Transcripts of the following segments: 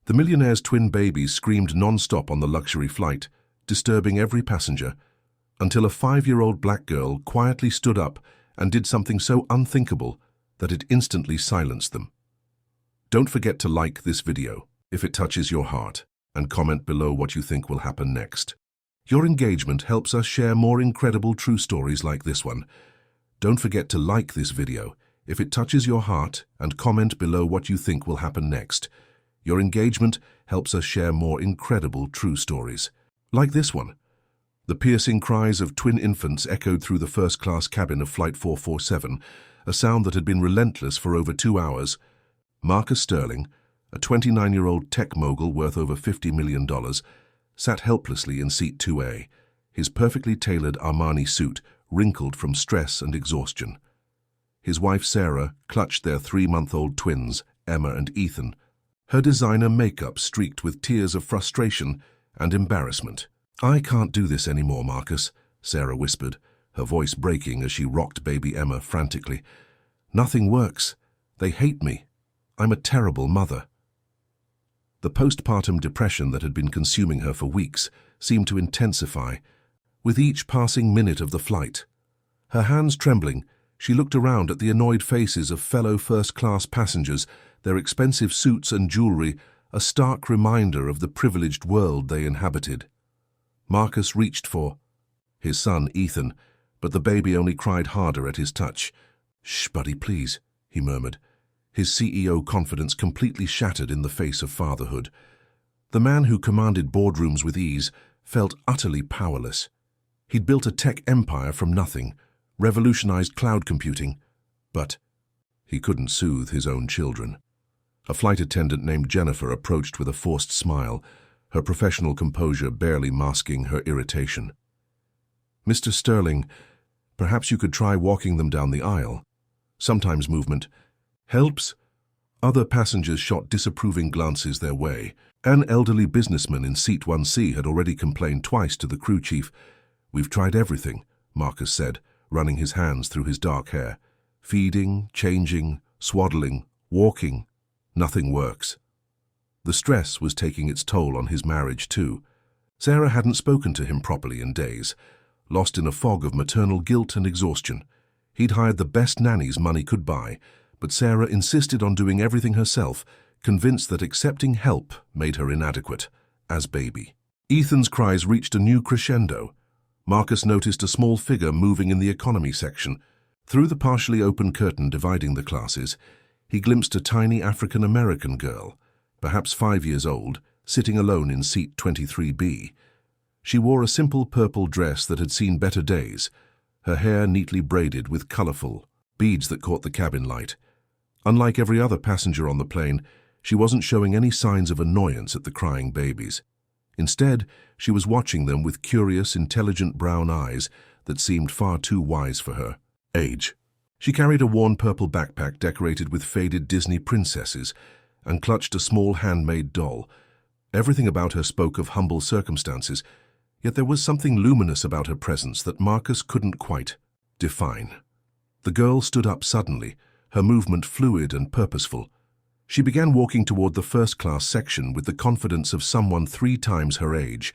The Millionaire's twin babies screamed non-stop on the luxury flight, disturbing every passenger, until a 5-year-old black girl quietly stood up and did something so unthinkable that it instantly silenced them. Don't forget to like this video if it touches your heart, and comment below what you think will happen next. Your engagement helps us share more incredible true stories like this one. Don't forget to like this video if it touches your heart, and comment below what you think will happen next. Your engagement helps us share more incredible true stories like this one. The piercing cries of twin infants echoed through the first-class cabin of Flight 447, a sound that had been relentless for over 2 hours. Marcus Sterling, a 29-year-old tech mogul worth over $50 million, sat helplessly in seat 2A, his perfectly tailored Armani suit wrinkled from stress and exhaustion. His wife Sarah clutched their 3-month-old twins, Emma and Ethan, her designer makeup streaked with tears of frustration and embarrassment. "I can't do this anymore, Marcus," Sarah whispered, her voice breaking as she rocked baby Emma frantically. "Nothing works. They hate me. I'm a terrible mother." The postpartum depression that had been consuming her for weeks seemed to intensify with each passing minute of the flight. Her hands trembling, she looked around at the annoyed faces of fellow first-class passengers, their expensive suits and jewelry a stark reminder of the privileged world they inhabited. Marcus reached for his son, Ethan, but the baby only cried harder at his touch. "Shh, buddy, please," he murmured, his CEO confidence completely shattered in the face of fatherhood. The man who commanded boardrooms with ease felt utterly powerless. He'd built a tech empire from nothing, revolutionized cloud computing, but he couldn't soothe his own children. A flight attendant named Jennifer approached with a forced smile, her professional composure barely masking her irritation. "Mr. Sterling, perhaps you could try walking them down the aisle. Sometimes movement helps." Other passengers shot disapproving glances their way. An elderly businessman in seat 1C had already complained twice to the crew chief. "We've tried everything," Marcus said, running his hands through his dark hair. "Feeding, changing, swaddling, walking. Nothing works." The stress was taking its toll on his marriage too. Sarah hadn't spoken to him properly in days, lost in a fog of maternal guilt and exhaustion. He'd hired the best nannies money could buy, but Sarah insisted on doing everything herself, convinced that accepting help made her inadequate as baby. Ethan's cries reached a new crescendo. Marcus noticed a small figure moving in the economy section. Through the partially open curtain dividing the classes, he glimpsed a tiny African-American girl, perhaps 5 years old, sitting alone in seat 23B. She wore a simple purple dress that had seen better days, her hair neatly braided with colorful beads that caught the cabin light. Unlike every other passenger on the plane, she wasn't showing any signs of annoyance at the crying babies. Instead, she was watching them with curious, intelligent brown eyes that seemed far too wise for her age. She carried a worn purple backpack decorated with faded Disney princesses and clutched a small handmade doll. Everything about her spoke of humble circumstances, yet there was something luminous about her presence that Marcus couldn't quite define. The girl stood up suddenly, her movement fluid and purposeful. She began walking toward the first-class section with the confidence of someone 3 times her age.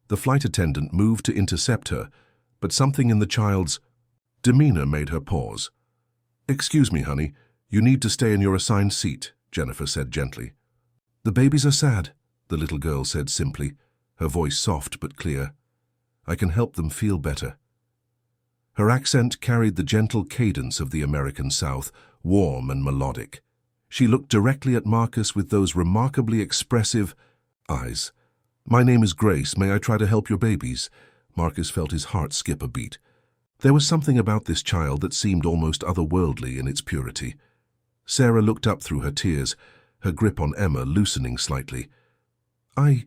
The flight attendant moved to intercept her, but something in the child's demeanor made her pause. "Excuse me, honey, you need to stay in your assigned seat," Jennifer said gently. "The babies are sad," the little girl said simply, her voice soft but clear. "I can help them feel better." Her accent carried the gentle cadence of the American South, warm and melodic. She looked directly at Marcus with those remarkably expressive eyes. "My name is Grace. May I try to help your babies?" Marcus felt his heart skip a beat. There was something about this child that seemed almost otherworldly in its purity. Sarah looked up through her tears, her grip on Emma loosening slightly. I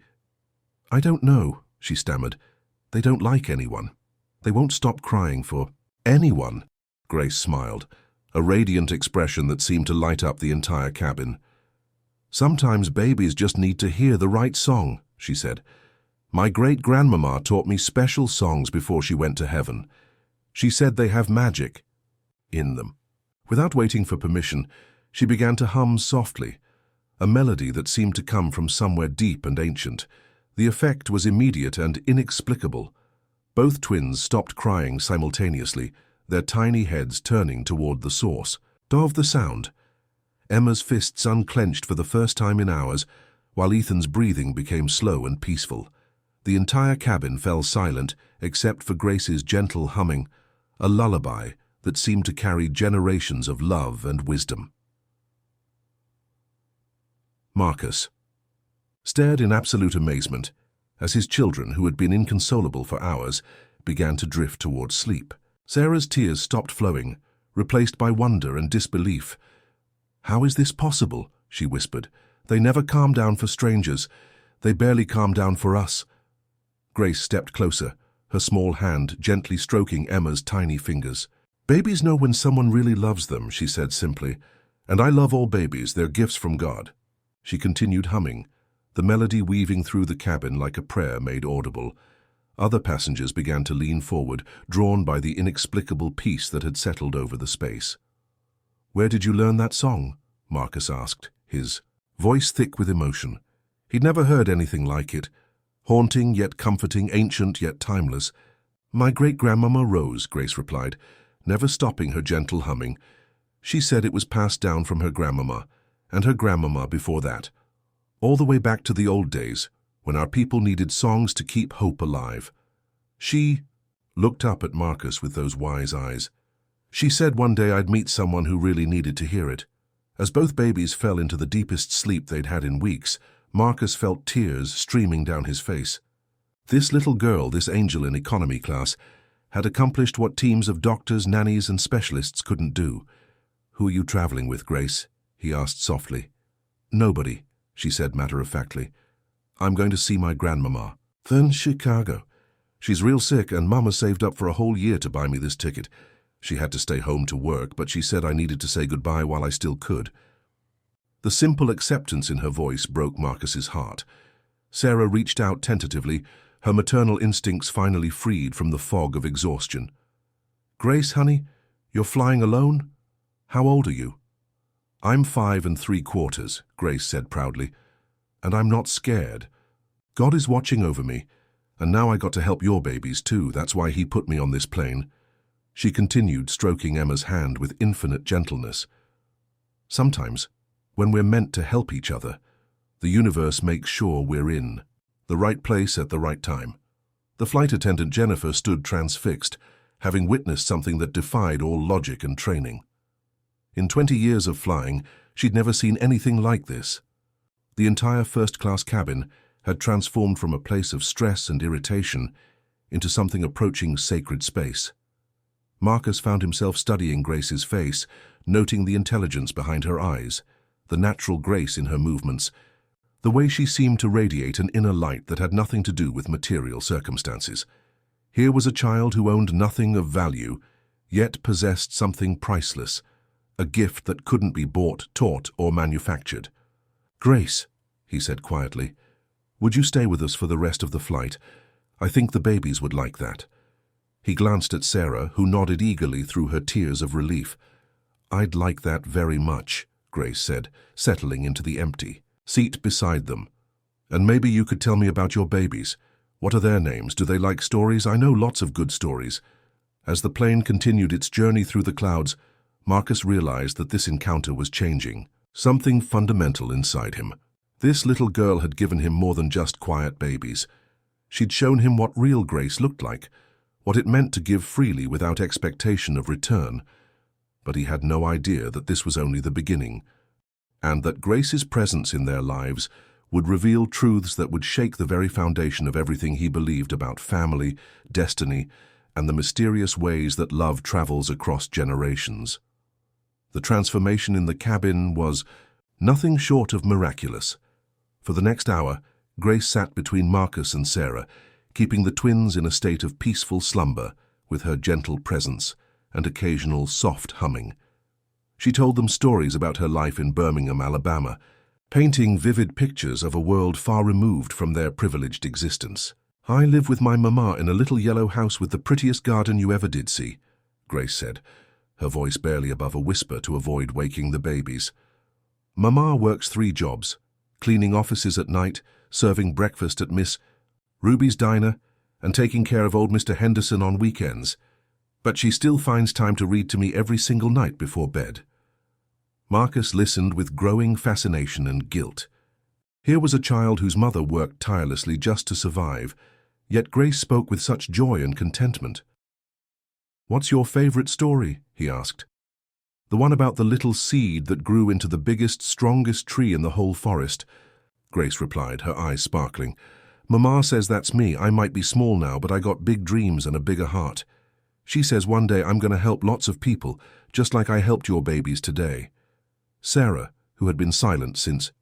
don't know," she stammered. "They don't like anyone. They won't stop crying for anyone." Grace smiled, a radiant expression that seemed to light up the entire cabin. "Sometimes babies just need to hear the right song," she said. "My great-grandmama taught me special songs before she went to heaven. She said they have magic in them." Without waiting for permission, she began to hum softly, a melody that seemed to come from somewhere deep and ancient. The effect was immediate and inexplicable. Both twins stopped crying simultaneously, their tiny heads turning toward the source of the sound. Emma's fists unclenched for the first time in hours, while Ethan's breathing became slow and peaceful. The entire cabin fell silent, except for Grace's gentle humming, a lullaby that seemed to carry generations of love and wisdom. Marcus stared in absolute amazement as his children, who had been inconsolable for hours, began to drift towards sleep. Sarah's tears stopped flowing, replaced by wonder and disbelief. "How is this possible?" she whispered. "They never calm down for strangers. They barely calm down for us." Grace stepped closer, her small hand gently stroking Emma's tiny fingers. "Babies know when someone really loves them," she said simply. "And I love all babies, they're gifts from God." She continued humming, the melody weaving through the cabin like a prayer made audible. Other passengers began to lean forward, drawn by the inexplicable peace that had settled over the space. "Where did you learn that song?" Marcus asked, his voice thick with emotion. He'd never heard anything like it. Haunting yet comforting, ancient yet timeless. "My great-grandmama Rose," Grace replied, never stopping her gentle humming. She said it was passed down from her grandmama, and her grandmama before that, all the way back to the old days, when our people needed songs to keep hope alive. She looked up at Marcus with those wise eyes. "She said one day I'd meet someone who really needed to hear it." As both babies fell into the deepest sleep they'd had in weeks, Marcus felt tears streaming down his face. This little girl, this angel in economy class, had accomplished what teams of doctors, nannies, and specialists couldn't do. "Who are you traveling with, Grace?" he asked softly. "Nobody," she said matter-of-factly. "I'm going to see my grandmama." "Then Chicago. She's real sick, and Mama saved up for a whole year to buy me this ticket. She had to stay home to work, but she said I needed to say goodbye while I still could." The simple acceptance in her voice broke Marcus's heart. Sarah reached out tentatively, her maternal instincts finally freed from the fog of exhaustion. "Grace, honey, you're flying alone? How old are you?" "I'm 5 3/4, Grace said proudly. "And I'm not scared. God is watching over me, and now I got to help your babies too. That's why he put me on this plane." She continued, stroking Emma's hand with infinite gentleness. "Sometimes, when we're meant to help each other, the universe makes sure we're in the right place at the right time." The flight attendant Jennifer stood transfixed, having witnessed something that defied all logic and training. In 20 years of flying, she'd never seen anything like this. The entire first-class cabin had transformed from a place of stress and irritation into something approaching sacred space. Marcus found himself studying Grace's face, noting the intelligence behind her eyes, the natural grace in her movements, the way she seemed to radiate an inner light that had nothing to do with material circumstances. Here was a child who owned nothing of value, yet possessed something priceless, a gift that couldn't be bought, taught, or manufactured. "Grace," he said quietly, "would you stay with us for the rest of the flight? I think the babies would like that." He glanced at Sarah, who nodded eagerly through her tears of relief. "I'd like that very much," Grace said, settling into the empty seat beside them. "And maybe you could tell me about your babies. What are their names? Do they like stories? I know lots of good stories." As the plane continued its journey through the clouds, Marcus realized that this encounter was changing something fundamental inside him. This little girl had given him more than just quiet babies. She'd shown him what real grace looked like, what it meant to give freely without expectation of return. But he had no idea that this was only the beginning, and that Grace's presence in their lives would reveal truths that would shake the very foundation of everything he believed about family, destiny, and the mysterious ways that love travels across generations. The transformation in the cabin was nothing short of miraculous. For the next hour, Grace sat between Marcus and Sarah, keeping the twins in a state of peaceful slumber with her gentle presence and occasional soft humming. She told them stories about her life in Birmingham, Alabama, painting vivid pictures of a world far removed from their privileged existence. "I live with my mama in a little yellow house with the prettiest garden you ever did see," Grace said, her voice barely above a whisper to avoid waking the babies. Mama works 3 jobs, cleaning offices at night, serving breakfast at Miss Ruby's diner, and taking care of old Mr. Henderson on weekends. But she still finds time to read to me every single night before bed. Marcus listened with growing fascination and guilt. Here was a child whose mother worked tirelessly just to survive, yet Grace spoke with such joy and contentment. "What's your favorite story?" he asked. "The one about the little seed that grew into the biggest, strongest tree in the whole forest," Grace replied, her eyes sparkling. "Mama says that's me. I might be small now, but I got big dreams and a bigger heart. She says one day I'm going to help lots of people, just like I helped your babies today." Sarah, who had been silent since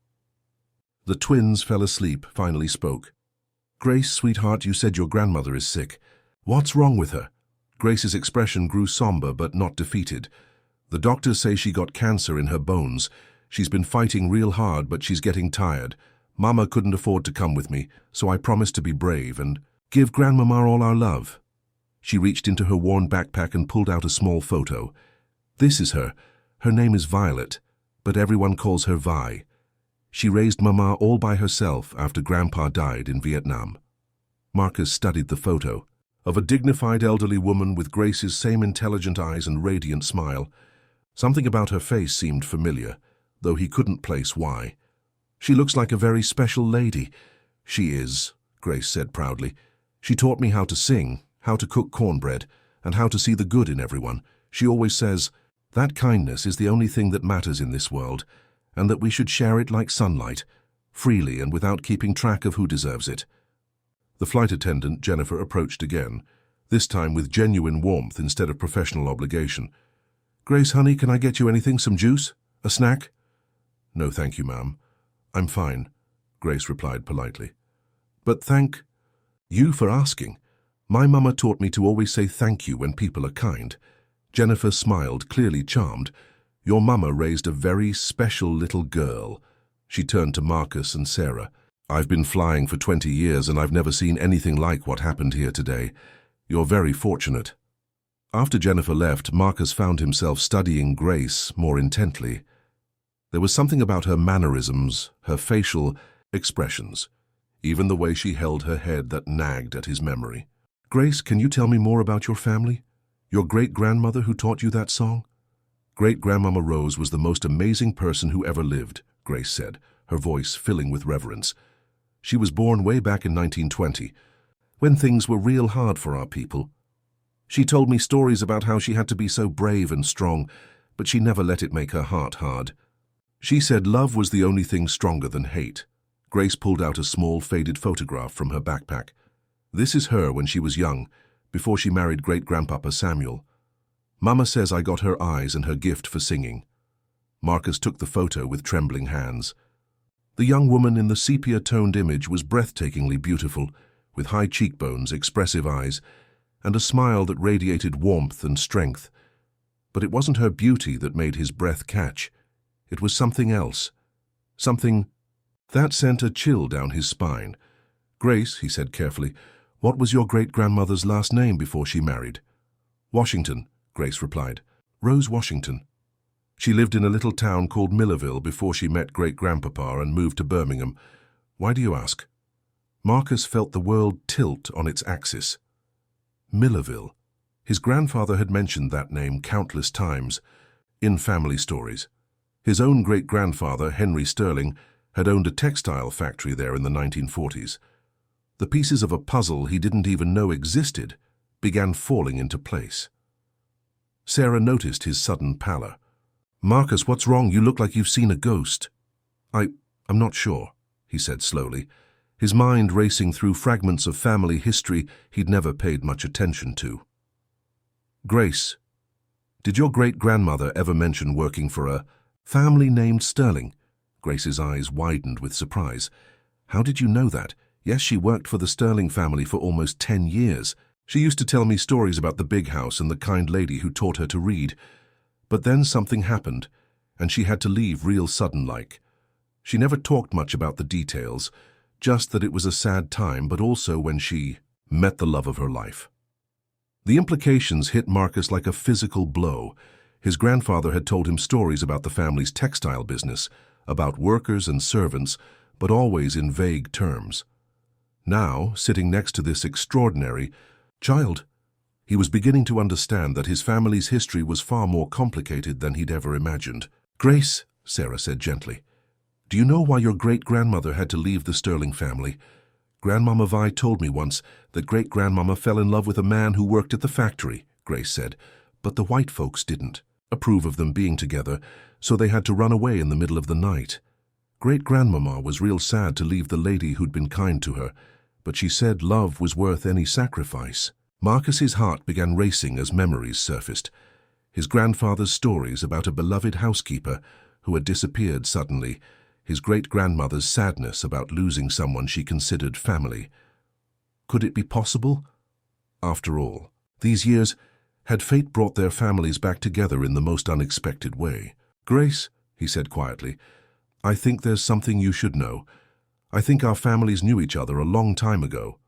the twins fell asleep, finally spoke. "Grace, sweetheart, you said your grandmother is sick. What's wrong with her?" Grace's expression grew somber but not defeated. "The doctors say she got cancer in her bones. She's been fighting real hard, but she's getting tired. Mama couldn't afford to come with me, so I promised to be brave and give Grandmama all our love." She reached into her worn backpack and pulled out a small photo. "This is her. Her name is Violet, but everyone calls her Vi. She raised Mama all by herself after Grandpa died in Vietnam." Marcus studied the photo of a dignified elderly woman with Grace's same intelligent eyes and radiant smile. Something about her face seemed familiar, though he couldn't place why. "She looks like a very special lady." "She is," Grace said proudly. "She taught me how to sing, how to cook cornbread, and how to see the good in everyone. She always says that kindness is the only thing that matters in this world, and that we should share it like sunlight, freely and without keeping track of who deserves it." The flight attendant, Jennifer, approached again, this time with genuine warmth instead of professional obligation. "Grace, honey, can I get you anything? Some juice? A snack?" "No, thank you, ma'am. I'm fine," Grace replied politely. "But thank you for asking. My mama taught me to always say thank you when people are kind." Jennifer smiled, clearly charmed. "Your mama raised a very special little girl." She turned to Marcus and Sarah. "I've been flying for 20 years and I've never seen anything like what happened here today. You're very fortunate." After Jennifer left, Marcus found himself studying Grace more intently. There was something about her mannerisms, her facial expressions, even the way she held her head that nagged at his memory. "Grace, can you tell me more about your family? Your great-grandmother who taught you that song?" "Great-grandmama Rose was the most amazing person who ever lived," Grace said, her voice filling with reverence. "She was born way back in 1920, when things were real hard for our people. She told me stories about how she had to be so brave and strong, but she never let it make her heart hard. She said love was the only thing stronger than hate." Grace pulled out a small, faded photograph from her backpack. "This is her when she was young, before she married great-grandpapa Samuel. Mama says I got her eyes and her gift for singing." Marcus took the photo with trembling hands. The young woman in the sepia-toned image was breathtakingly beautiful, with high cheekbones, expressive eyes, and a smile that radiated warmth and strength. But it wasn't her beauty that made his breath catch. It was something else. Something that sent a chill down his spine. "Grace," he said carefully, "what was your great-grandmother's last name before she married?" "Washington," Grace replied. "Rose Washington. She lived in a little town called Millerville before she met great-grandpapa and moved to Birmingham. Why do you ask?" Marcus felt the world tilt on its axis. Millerville. His grandfather had mentioned that name countless times in family stories. His own great-grandfather, Henry Sterling, had owned a textile factory there in the 1940s. The pieces of a puzzle he didn't even know existed began falling into place. Sarah noticed his sudden pallor. "Marcus, what's wrong? You look like you've seen a ghost." I'm not sure," he said slowly, his mind racing through fragments of family history he'd never paid much attention to. "Grace, did your great-grandmother ever mention working for a family named Sterling?" Grace's eyes widened with surprise. "How did you know that?" "Yes, she worked for the Sterling family for almost 10 years. She used to tell me stories about the big house and the kind lady who taught her to read. But then something happened, and she had to leave real sudden-like. She never talked much about the details, just that it was a sad time, but also when she met the love of her life." The implications hit Marcus like a physical blow. His grandfather had told him stories about the family's textile business, about workers and servants, but always in vague terms. Now, sitting next to this extraordinary child, he was beginning to understand that his family's history was far more complicated than he'd ever imagined. "Grace," Sarah said gently, "do you know why your great-grandmother had to leave the Sterling family? Grandmama Vi told me once that great-grandmama fell in love with a man who worked at the factory," Grace said, "but the white folks didn't approve of them being together, so they had to run away in the middle of the night. Great-grandmama was real sad to leave the lady who'd been kind to her, but she said love was worth any sacrifice." Marcus's heart began racing as memories surfaced. His grandfather's stories about a beloved housekeeper who had disappeared suddenly, his great-grandmother's sadness about losing someone she considered family. Could it be possible? After all, these years, had fate brought their families back together in the most unexpected way? "Grace," he said quietly, "I think there's something you should know. I think our families knew each other a long time ago."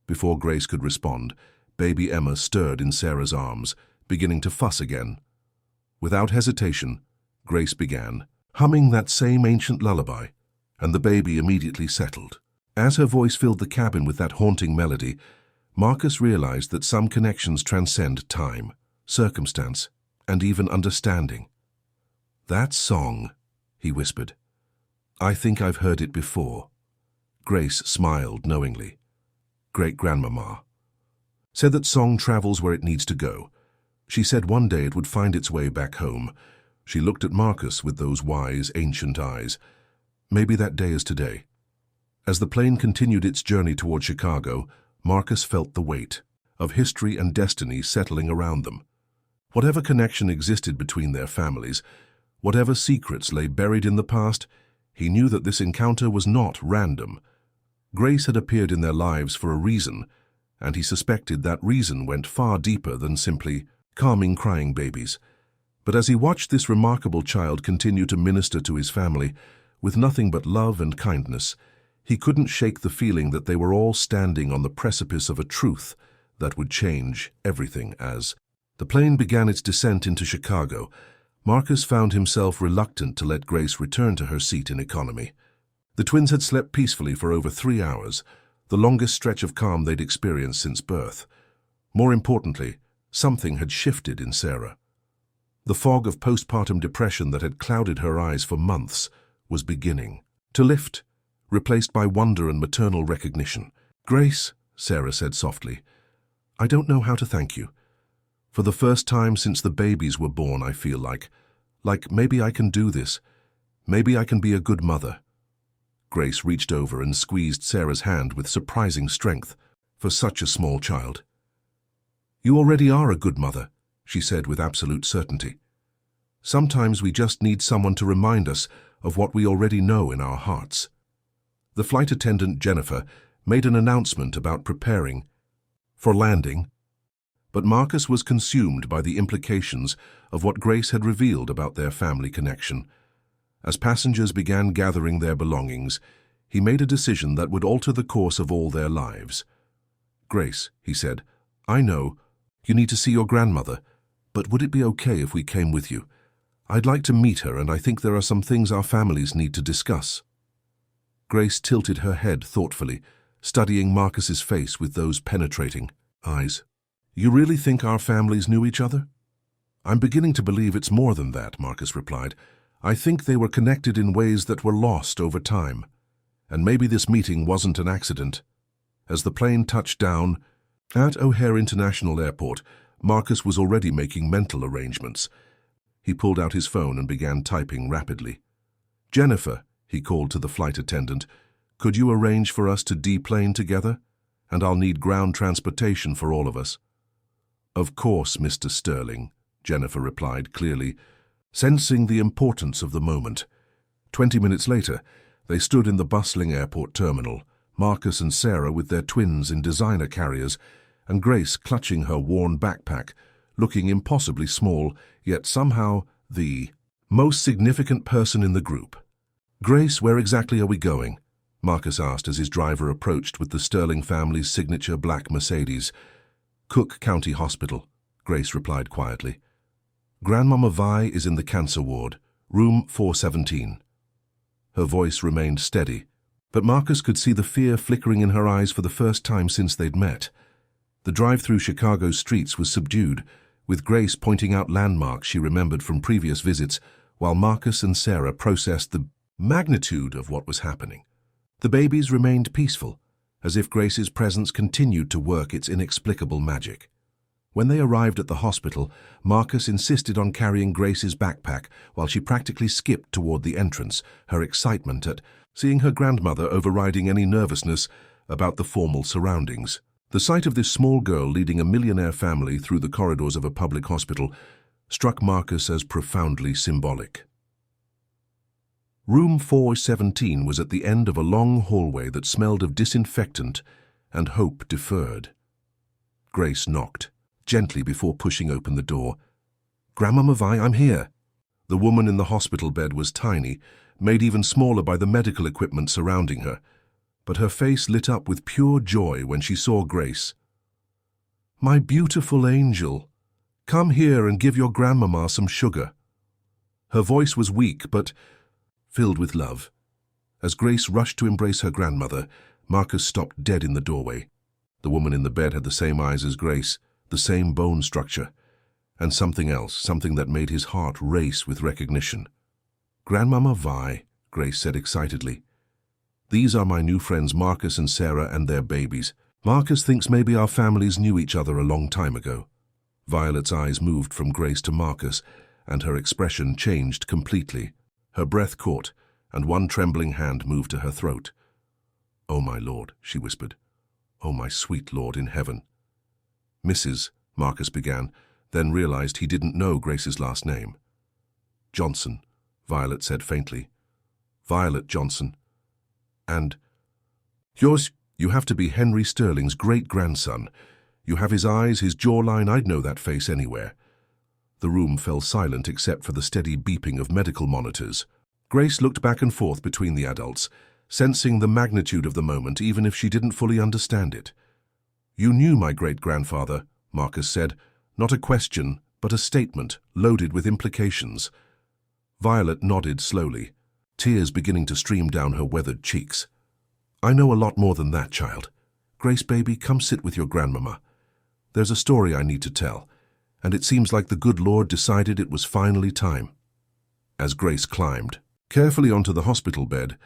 Before Grace could respond, baby Emma stirred in Sarah's arms, beginning to fuss again. Without hesitation, Grace began, humming that same ancient lullaby, and the baby immediately settled. As her voice filled the cabin with that haunting melody, Marcus realized that some connections transcend time, circumstance, and even understanding. "That song," he whispered. "I think I've heard it before." Grace smiled knowingly. Great-grandmama said that song travels where it needs to go. She said one day it would find its way back home. She looked at Marcus with those wise, ancient eyes. Maybe that day is today. As the plane continued its journey toward Chicago, Marcus felt the weight of history and destiny settling around them. Whatever connection existed between their families, whatever secrets lay buried in the past, he knew that this encounter was not random. Grace had appeared in their lives for a reason, and he suspected that reason went far deeper than simply calming crying babies. But as he watched this remarkable child continue to minister to his family, with nothing but love and kindness, he couldn't shake the feeling that they were all standing on the precipice of a truth that would change everything. As the plane began its descent into Chicago, Marcus found himself reluctant to let Grace return to her seat in economy. The twins had slept peacefully for over 3 hours, the longest stretch of calm they'd experienced since birth. More importantly, something had shifted in Sarah. The fog of postpartum depression that had clouded her eyes for months was beginning to lift, replaced by wonder and maternal recognition. "Grace," Sarah said softly, "I don't know how to thank you. For the first time since the babies were born, I feel like maybe I can do this. Maybe I can be a good mother." Grace reached over and squeezed Sarah's hand with surprising strength for such a small child. "You already are a good mother," she said with absolute certainty. "Sometimes we just need someone to remind us of what we already know in our hearts." The flight attendant, Jennifer, made an announcement about preparing for landing, but Marcus was consumed by the implications of what Grace had revealed about their family connection. As passengers began gathering their belongings, he made a decision that would alter the course of all their lives. "Grace," he said, "I know you need to see your grandmother, but would it be okay if we came with you? I'd like to meet her, and I think there are some things our families need to discuss." Grace tilted her head thoughtfully, studying Marcus's face with those penetrating eyes. "You really think our families knew each other?" "I'm beginning to believe it's more than that," Marcus replied. "I think they were connected in ways that were lost over time. And maybe this meeting wasn't an accident." As the plane touched down at O'Hare International Airport, Marcus was already making mental arrangements. He pulled out his phone and began typing rapidly. "Jennifer," he called to the flight attendant, "could you arrange for us to deplane together? And I'll need ground transportation for all of us." "Of course, Mr. Sterling," Jennifer replied clearly, sensing the importance of the moment. 20 minutes later, they stood in the bustling airport terminal, Marcus and Sarah with their twins in designer carriers, and Grace clutching her worn backpack, looking impossibly small, yet somehow the most significant person in the group. "Grace, where exactly are we going?" Marcus asked as his driver approached with the Sterling family's signature black Mercedes. "Cook County Hospital," Grace replied quietly. "Grandmama Vi is in the cancer ward, room 417. Her voice remained steady, but Marcus could see the fear flickering in her eyes for the first time since they'd met. The drive through Chicago's streets was subdued, with Grace pointing out landmarks she remembered from previous visits, while Marcus and Sarah processed the magnitude of what was happening. The babies remained peaceful, as if Grace's presence continued to work its inexplicable magic. When they arrived at the hospital, Marcus insisted on carrying Grace's backpack while she practically skipped toward the entrance, her excitement at seeing her grandmother overriding any nervousness about the formal surroundings. The sight of this small girl leading a millionaire family through the corridors of a public hospital struck Marcus as profoundly symbolic. Room 417 was at the end of a long hallway that smelled of disinfectant and hope deferred. Grace knocked, gently before pushing open the door. "Grandmama Vi, I'm here." The woman in the hospital bed was tiny, made even smaller by the medical equipment surrounding her, but her face lit up with pure joy when she saw Grace. "My beautiful angel, come here and give your grandmama some sugar." Her voice was weak, but filled with love. As Grace rushed to embrace her grandmother, Marcus stopped dead in the doorway. The woman in the bed had the same eyes as Grace, the same bone structure, and something else, something that made his heart race with recognition. "Grandmama Vi," Grace said excitedly. "These are my new friends Marcus and Sarah and their babies. Marcus thinks maybe our families knew each other a long time ago." Violet's eyes moved from Grace to Marcus, and her expression changed completely. Her breath caught, and one trembling hand moved to her throat. "Oh, my Lord," she whispered. "Oh, my sweet Lord in heaven." "Mrs." Marcus began, then realized he didn't know Grace's last name. "Johnson," Violet said faintly. "Violet Johnson. And yours, you have to be Henry Sterling's great-grandson. You have his eyes, his jawline, I'd know that face anywhere." The room fell silent except for the steady beeping of medical monitors. Grace looked back and forth between the adults, sensing the magnitude of the moment even if she didn't fully understand it. "You knew my great-grandfather," Marcus said, not a question, but a statement loaded with implications. Violet nodded slowly, tears beginning to stream down her weathered cheeks. "I know a lot more than that, child. Grace, baby, come sit with your grandmama. There's a story I need to tell, and it seems like the good Lord decided it was finally time." As Grace climbed carefully onto the hospital bed,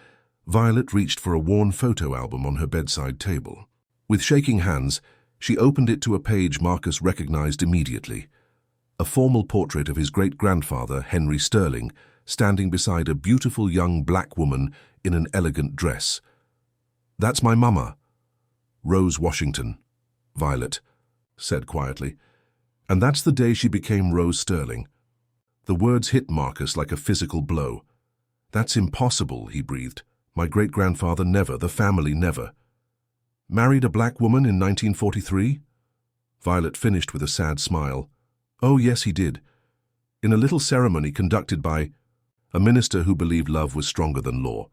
Violet reached for a worn photo album on her bedside table. With shaking hands, she opened it to a page Marcus recognized immediately. A formal portrait of his great-grandfather, Henry Sterling, standing beside a beautiful young black woman in an elegant dress. "That's my mama, Rose Washington," Violet said quietly. "And that's the day she became Rose Sterling." The words hit Marcus like a physical blow. "That's impossible," he breathed. "My great-grandfather never, the family never." "Married a black woman in 1943? Violet finished with a sad smile. "Oh, yes, he did. In a little ceremony conducted by a minister who believed love was stronger than law.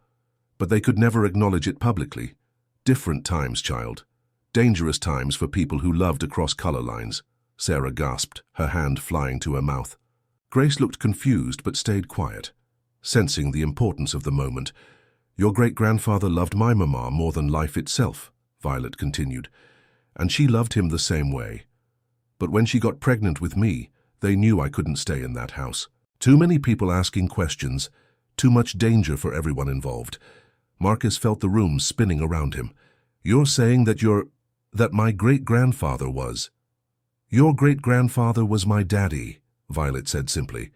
But they could never acknowledge it publicly. Different times, child. Dangerous times for people who loved across color lines." Sarah gasped, her hand flying to her mouth. Grace looked confused but stayed quiet, sensing the importance of the moment. "Your great-grandfather loved my mama more than life itself," Violet continued, "and she loved him the same way. But when she got pregnant with me, they knew I couldn't stay in that house. Too many people asking questions, too much danger for everyone involved." Marcus felt the room spinning around him. "You're saying that my great-grandfather was—" "Your great-grandfather was my daddy," Violet said simply.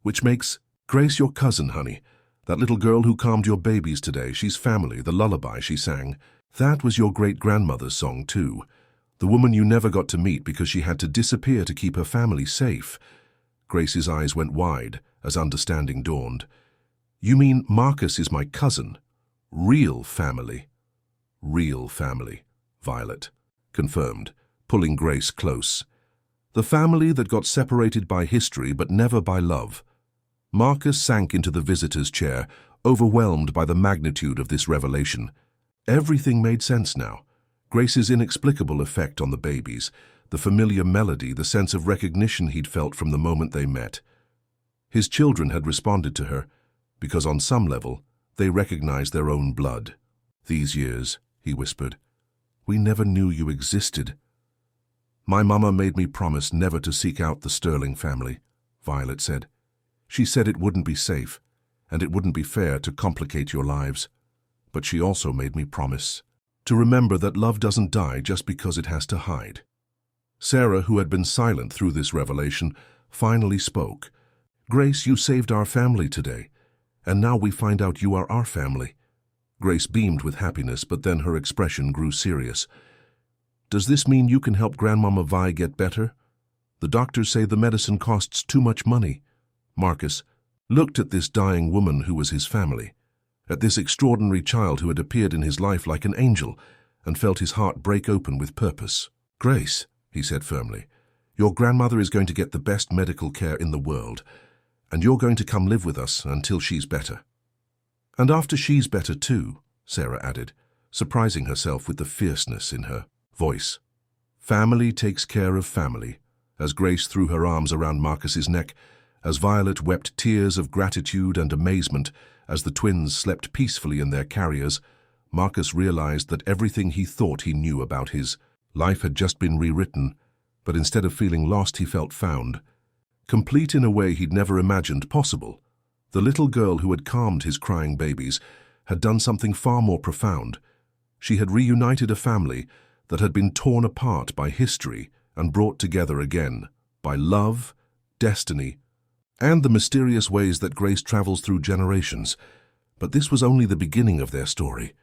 "Which makes Grace your cousin, honey. That little girl who calmed your babies today, she's family, the lullaby she sang. That was your great-grandmother's song too. The woman you never got to meet because she had to disappear to keep her family safe." Grace's eyes went wide as understanding dawned. "You mean Marcus is my cousin? Real family?" "Real family," Violet confirmed, pulling Grace close. "The family that got separated by history but never by love." Marcus sank into the visitor's chair, overwhelmed by the magnitude of this revelation. Everything made sense now. Grace's inexplicable effect on the babies, the familiar melody, the sense of recognition he'd felt from the moment they met. His children had responded to her, because on some level, They recognized their own blood. "These years," he whispered. "We never knew you existed." "My mama made me promise never to seek out the Sterling family," Violet said. "She said it wouldn't be safe, and it wouldn't be fair to complicate your lives. But she also made me promise to remember that love doesn't die just because it has to hide." Sarah, who had been silent through this revelation, finally spoke. "Grace, you saved our family today, and now we find out you are our family." Grace beamed with happiness, but then her expression grew serious. "Does this mean you can help Grandmama Vi get better? The doctors say the medicine costs too much money." Marcus looked at this dying woman who was his family, at this extraordinary child who had appeared in his life like an angel, and felt his heart break open with purpose. "Grace," he said firmly, "your grandmother is going to get the best medical care in the world, and you're going to come live with us until she's better." "And after she's better too," Sarah added, surprising herself with the fierceness in her voice. "Family takes care of family," as Grace threw her arms around Marcus's neck, as Violet wept tears of gratitude and amazement as the twins slept peacefully in their carriers. Marcus realized that everything he thought he knew about his life had just been rewritten, but instead of feeling lost, he felt found. Complete in a way he'd never imagined possible. The little girl who had calmed his crying babies had done something far more profound. She had reunited a family that had been torn apart by history and brought together again by love, destiny, and the mysterious ways that Grace travels through generations. But this was only the beginning of their story,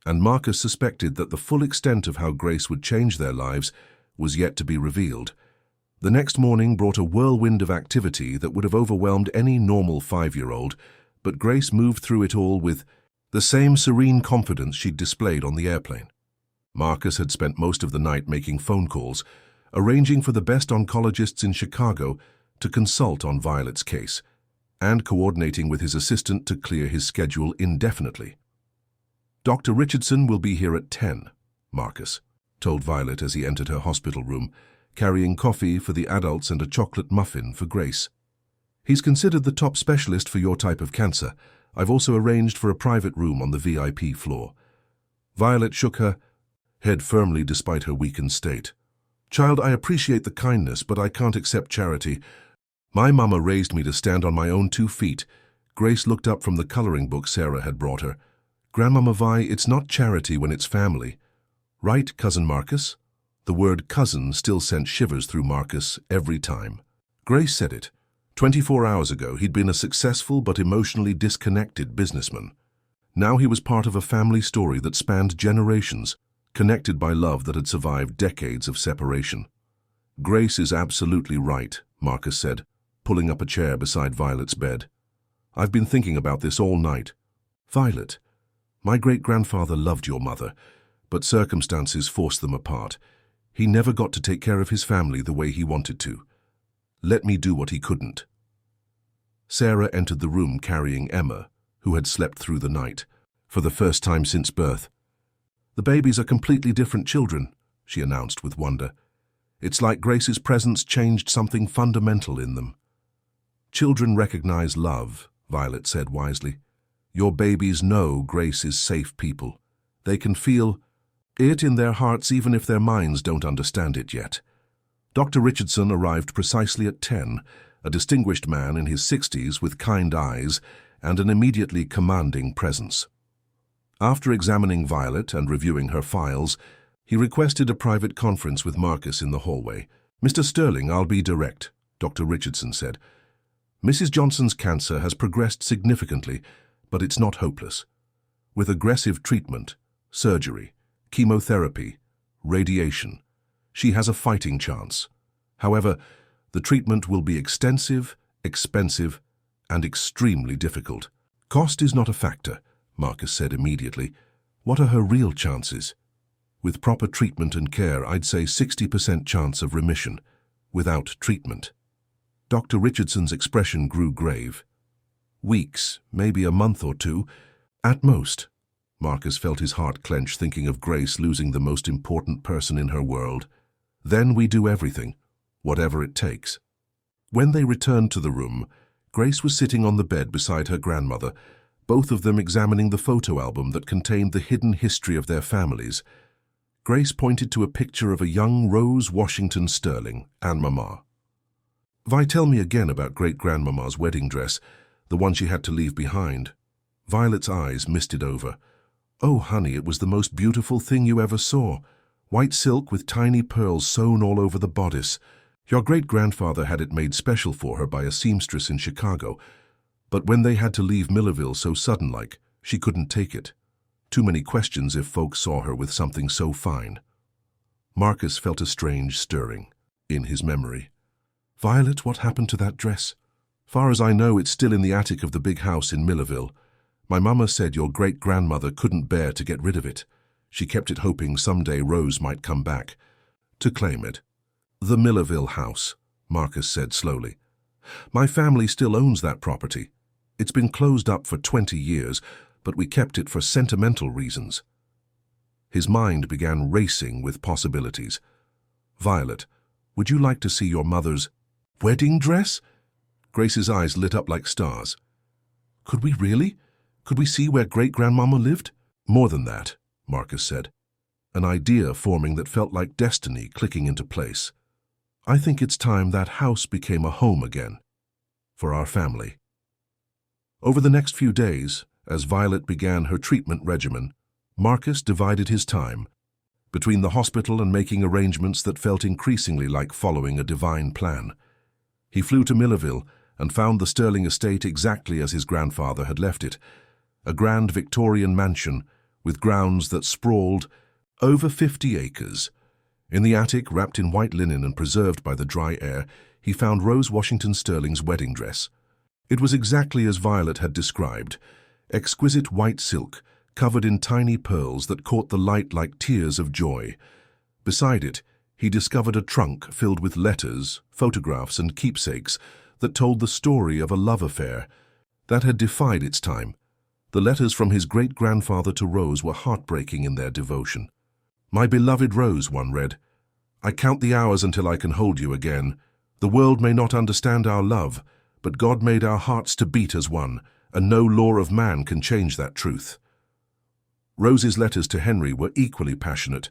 and Marcus suspected that the full extent of how Grace would change their lives was yet to be revealed. The next morning brought a whirlwind of activity that would have overwhelmed any normal 5-year-old, but Grace moved through it all with the same serene confidence she'd displayed on the airplane. Marcus had spent most of the night making phone calls, arranging for the best oncologists in Chicago to consult on Violet's case, and coordinating with his assistant to clear his schedule indefinitely. "Dr. Richardson will be here at 10, Marcus told Violet as he entered her hospital room, carrying coffee for the adults and a chocolate muffin for Grace. "He's considered the top specialist for your type of cancer. I've also arranged for a private room on the VIP floor." Violet shook her head firmly despite her weakened state. "Child, I appreciate the kindness, but I can't accept charity. My mama raised me to stand on my own 2 feet. Grace looked up from the coloring book Sarah had brought her. "Grandmama Vi, it's not charity when it's family. Right, Cousin Marcus?" The word cousin still sent shivers through Marcus every time Grace said it. 24 hours ago, he'd been a successful but emotionally disconnected businessman. Now he was part of a family story that spanned generations, connected by love that had survived decades of separation. "Grace is absolutely right," Marcus said, pulling up a chair beside Violet's bed. "I've been thinking about this all night. Violet, my great-grandfather loved your mother, but circumstances forced them apart. He never got to take care of his family the way he wanted to. Let me do what he couldn't." Sarah entered the room carrying Emma, who had slept through the night, for the first time since birth. "The babies are completely different children," she announced with wonder. "It's like Grace's presence changed something fundamental in them." "Children recognize love," Violet said wisely. "Your babies know Grace is safe people. They can feel it in their hearts even if their minds don't understand it yet." Dr. Richardson arrived precisely at 10, a distinguished man in his 60s with kind eyes and an immediately commanding presence. After examining Violet and reviewing her files, he requested a private conference with Marcus in the hallway. "Mr. Sterling, I'll be direct," Dr. Richardson said. "Mrs. Johnson's cancer has progressed significantly, but it's not hopeless. With aggressive treatment, surgery, chemotherapy, radiation, she has a fighting chance. However, the treatment will be extensive, expensive, and extremely difficult. Cost is not a factor," Marcus said immediately. "What are her real chances?" "With proper treatment and care, I'd say 60% chance of remission. Without treatment." Dr. Richardson's expression grew grave. "Weeks, maybe a month or 2, at most." Marcus felt his heart clench thinking of Grace losing the most important person in her world. "Then we do everything, whatever it takes." When they returned to the room, Grace was sitting on the bed beside her grandmother, both of them examining the photo album that contained the hidden history of their families. Grace pointed to a picture of a young Rose Washington Sterling and Mama. Vi, tell me again about great-grandmama's wedding dress, the one she had to leave behind. Violet's eyes misted over. Oh, honey, it was the most beautiful thing you ever saw. White silk with tiny pearls sewn all over the bodice. Your great-grandfather had it made special for her by a seamstress in Chicago, but when they had to leave Millerville so sudden-like, she couldn't take it. Too many questions if folks saw her with something so fine. Marcus felt a strange stirring in his memory. Violet, what happened to that dress? Far as I know, it's still in the attic of the big house in Millerville. My mama said your great-grandmother couldn't bear to get rid of it. She kept it hoping someday Rose might come back to claim it. The Millerville house, Marcus said slowly. My family still owns that property. It's been closed up for 20 years, but we kept it for sentimental reasons. His mind began racing with possibilities. Violet, would you like to see your mother's wedding dress? Grace's eyes lit up like stars. Could we really? Could we see where great-grandmama lived? More than that, Marcus said. An idea forming that felt like destiny clicking into place. I think it's time that house became a home again. For our family. Over the next few days, as Violet began her treatment regimen, Marcus divided his time between the hospital and making arrangements that felt increasingly like following a divine plan. He flew to Millerville and found the Sterling estate exactly as his grandfather had left it, a grand Victorian mansion with grounds that sprawled over 50 acres. In the attic, wrapped in white linen and preserved by the dry air, he found Rose Washington Sterling's wedding dress. It was exactly as Violet had described, exquisite white silk, covered in tiny pearls that caught the light like tears of joy. Beside it, he discovered a trunk filled with letters, photographs, and keepsakes that told the story of a love affair that had defied its time. The letters from his great-grandfather to Rose were heartbreaking in their devotion. My beloved Rose, one read, I count the hours until I can hold you again. The world may not understand our love, but God made our hearts to beat as one, and no law of man can change that truth. Rose's letters to Henry were equally passionate,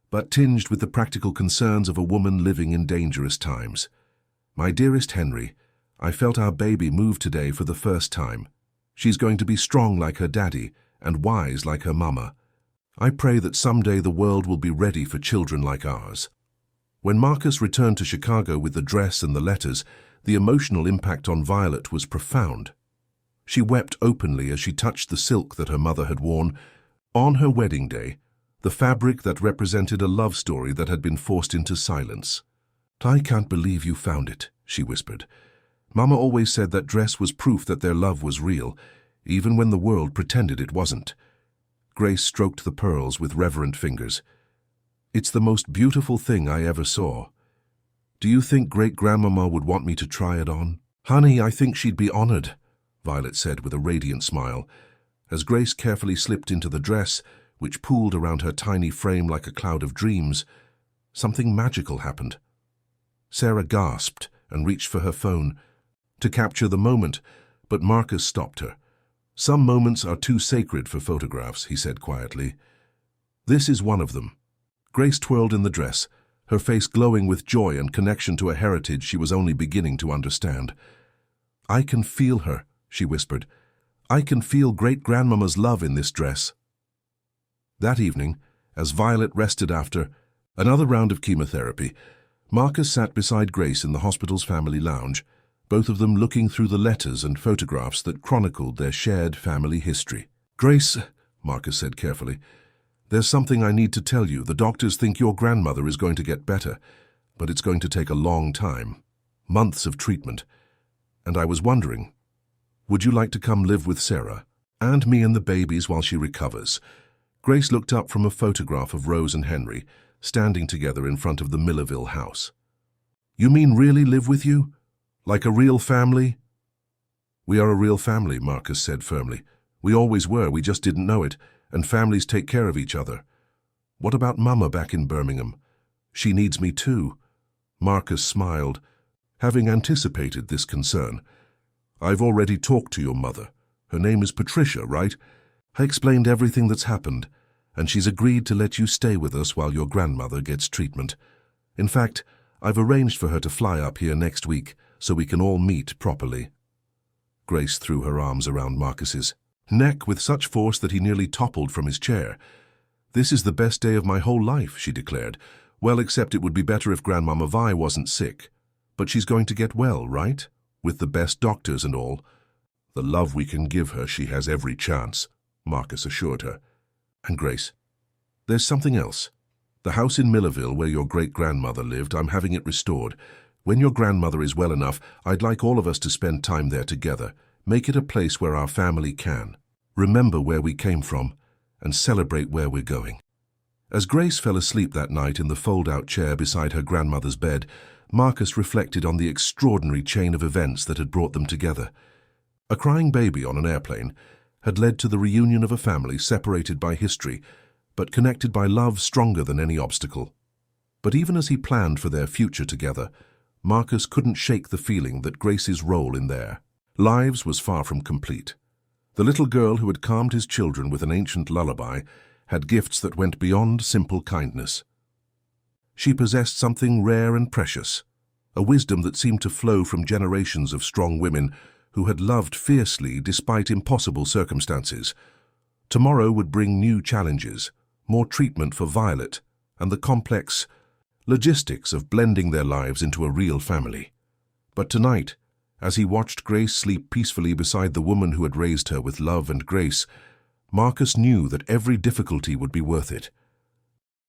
but tinged with the practical concerns of a woman living in dangerous times. My dearest Henry, I felt our baby move today for the first time. She's going to be strong like her daddy and wise like her mama. I pray that someday the world will be ready for children like ours. When Marcus returned to Chicago with the dress and the letters, the emotional impact on Violet was profound. She wept openly as she touched the silk that her mother had worn on her wedding day, the fabric that represented a love story that had been forced into silence. I can't believe you found it, she whispered. Mama always said that dress was proof that their love was real, even when the world pretended it wasn't. Grace stroked the pearls with reverent fingers. It's the most beautiful thing I ever saw. Do you think great-grandmama would want me to try it on? Honey, I think she'd be honored, Violet said with a radiant smile, as Grace carefully slipped into the dress, which pooled around her tiny frame like a cloud of dreams. Something magical happened. Sarah gasped and reached for her phone to capture the moment, but Marcus stopped her. Some moments are too sacred for photographs, he said quietly. This is one of them. Grace twirled in the dress, her face glowing with joy and connection to a heritage she was only beginning to understand. I can feel her, she whispered. I can feel great-grandmama's love in this dress. That evening, as Violet rested after another round of chemotherapy, Marcus sat beside Grace in the hospital's family lounge, both of them looking through the letters and photographs that chronicled their shared family history. Grace, Marcus said carefully, there's something I need to tell you. The doctors think your grandmother is going to get better, but it's going to take a long time, months of treatment. And I was wondering, would you like to come live with Sarah and me and the babies while she recovers? Grace looked up from a photograph of Rose and Henry, standing together in front of the Millerville house. You mean really live with you? Like a real family? We are a real family, Marcus said firmly. We always were, we just didn't know it, and families take care of each other. What about Mama back in Birmingham? She needs me too. Marcus smiled, having anticipated this concern. I've already talked to your mother. Her name is Patricia, right? I explained everything that's happened, and she's agreed to let you stay with us while your grandmother gets treatment. In fact, I've arranged for her to fly up here next week so we can all meet properly." Grace threw her arms around Marcus's neck with such force that he nearly toppled from his chair. "This is the best day of my whole life," she declared. "Well, except it would be better if Grandmama Vi wasn't sick. But she's going to get well, right? With the best doctors and all." "The love we can give her, she has every chance," Marcus assured her. "And Grace, there's something else. The house in Millerville where your great-grandmother lived, I'm having it restored. When your grandmother is well enough, I'd like all of us to spend time there together. Make it a place where our family can remember where we came from and celebrate where we're going." As Grace fell asleep that night in the fold-out chair beside her grandmother's bed, Marcus reflected on the extraordinary chain of events that had brought them together. A crying baby on an airplane had led to the reunion of a family separated by history, but connected by love stronger than any obstacle. But even as he planned for their future together, Marcus couldn't shake the feeling that Grace's role in their lives was far from complete. The little girl who had calmed his children with an ancient lullaby had gifts that went beyond simple kindness. She possessed something rare and precious, a wisdom that seemed to flow from generations of strong women who had loved fiercely despite impossible circumstances. Tomorrow would bring new challenges, more treatment for Violet, and the complex logistics of blending their lives into a real family. But tonight, as he watched Grace sleep peacefully beside the woman who had raised her with love and grace, Marcus knew that every difficulty would be worth it.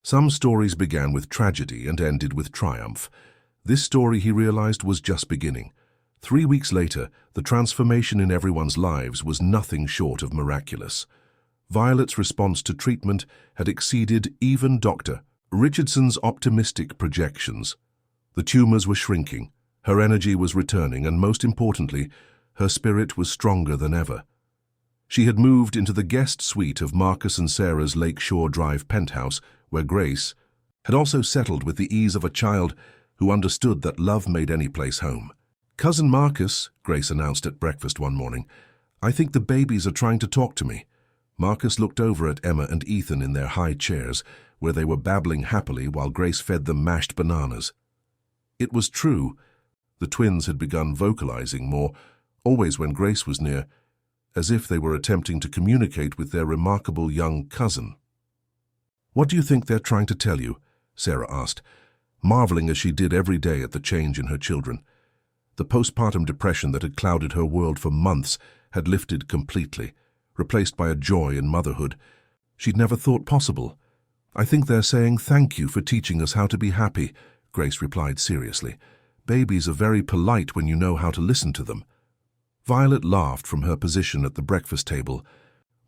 Some stories began with tragedy and ended with triumph. This story, he realized, was just beginning. 3 weeks later, the transformation in everyone's lives was nothing short of miraculous. Violet's response to treatment had exceeded even Dr. Richardson's optimistic projections. The tumors were shrinking, her energy was returning, and most importantly, her spirit was stronger than ever. She had moved into the guest suite of Marcus and Sarah's Lakeshore Drive penthouse, where Grace had also settled with the ease of a child who understood that love made any place home. "Cousin Marcus," Grace announced at breakfast one morning, "I think the babies are trying to talk to me." Marcus looked over at Emma and Ethan in their high chairs, where they were babbling happily while Grace fed them mashed bananas. It was true. The twins had begun vocalizing more, always when Grace was near, as if they were attempting to communicate with their remarkable young cousin. "What do you think they're trying to tell you?" Sarah asked, marveling as she did every day at the change in her children. The postpartum depression that had clouded her world for months had lifted completely, replaced by a joy in motherhood she'd never thought possible. "I think they're saying thank you for teaching us how to be happy," Grace replied seriously. "Babies are very polite when you know how to listen to them." Violet laughed from her position at the breakfast table,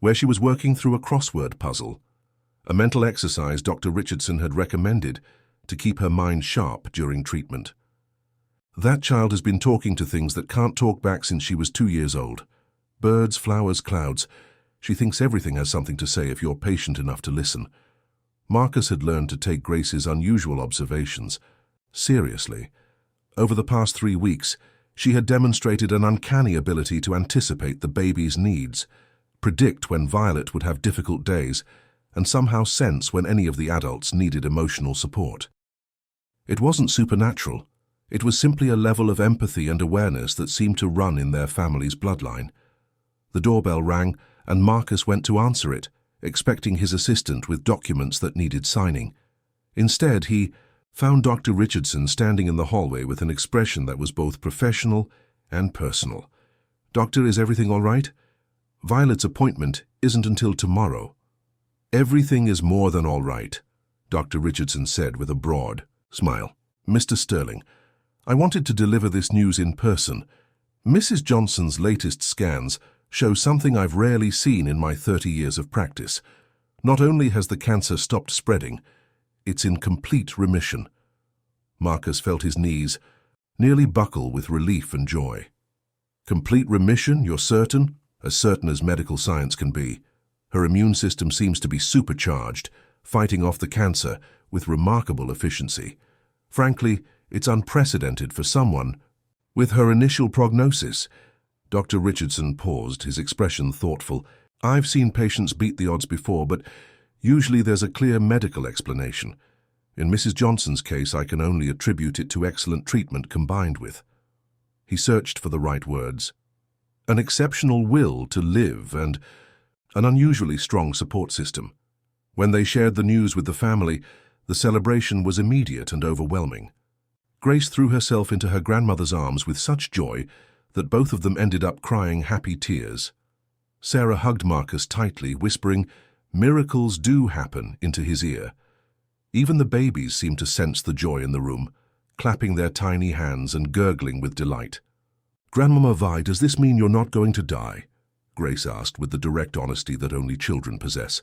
where she was working through a crossword puzzle, a mental exercise Dr. Richardson had recommended to keep her mind sharp during treatment. "That child has been talking to things that can't talk back since she was 2 years old. Birds, flowers, clouds. She thinks everything has something to say if you're patient enough to listen." Marcus had learned to take Grace's unusual observations seriously. Over the past 3 weeks, she had demonstrated an uncanny ability to anticipate the baby's needs, predict when Violet would have difficult days, and somehow sense when any of the adults needed emotional support. It wasn't supernatural. It was simply a level of empathy and awareness that seemed to run in their family's bloodline. The doorbell rang, and Marcus went to answer it, expecting his assistant with documents that needed signing. Instead, he found Dr. Richardson standing in the hallway with an expression that was both professional and personal. "Doctor, is everything all right? Violet's appointment isn't until tomorrow." "Everything is more than all right," Dr. Richardson said with a broad smile. "Mr. Sterling, I wanted to deliver this news in person. Mrs. Johnson's latest scans show something I've rarely seen in my 30 years of practice. Not only has the cancer stopped spreading, it's in complete remission." Marcus felt his knees nearly buckle with relief and joy. "Complete remission, you're certain?" "As certain as medical science can be. Her immune system seems to be supercharged, fighting off the cancer with remarkable efficiency. Frankly, it's unprecedented for someone with her initial prognosis. Dr. Richardson paused, his expression thoughtful. I've seen patients beat the odds before, but usually there's a clear medical explanation. In Mrs. Johnson's case, I can only attribute it to excellent treatment combined with. He searched for the right words. An exceptional will to live and an unusually strong support system. When they shared the news with the family, the celebration was immediate and overwhelming. Grace threw herself into her grandmother's arms with such joy that both of them ended up crying happy tears. Sarah hugged Marcus tightly, whispering, "Miracles do happen," into his ear. Even the babies seemed to sense the joy in the room, clapping their tiny hands and gurgling with delight. "Grandmama Vi, does this mean you're not going to die?" Grace asked with the direct honesty that only children possess.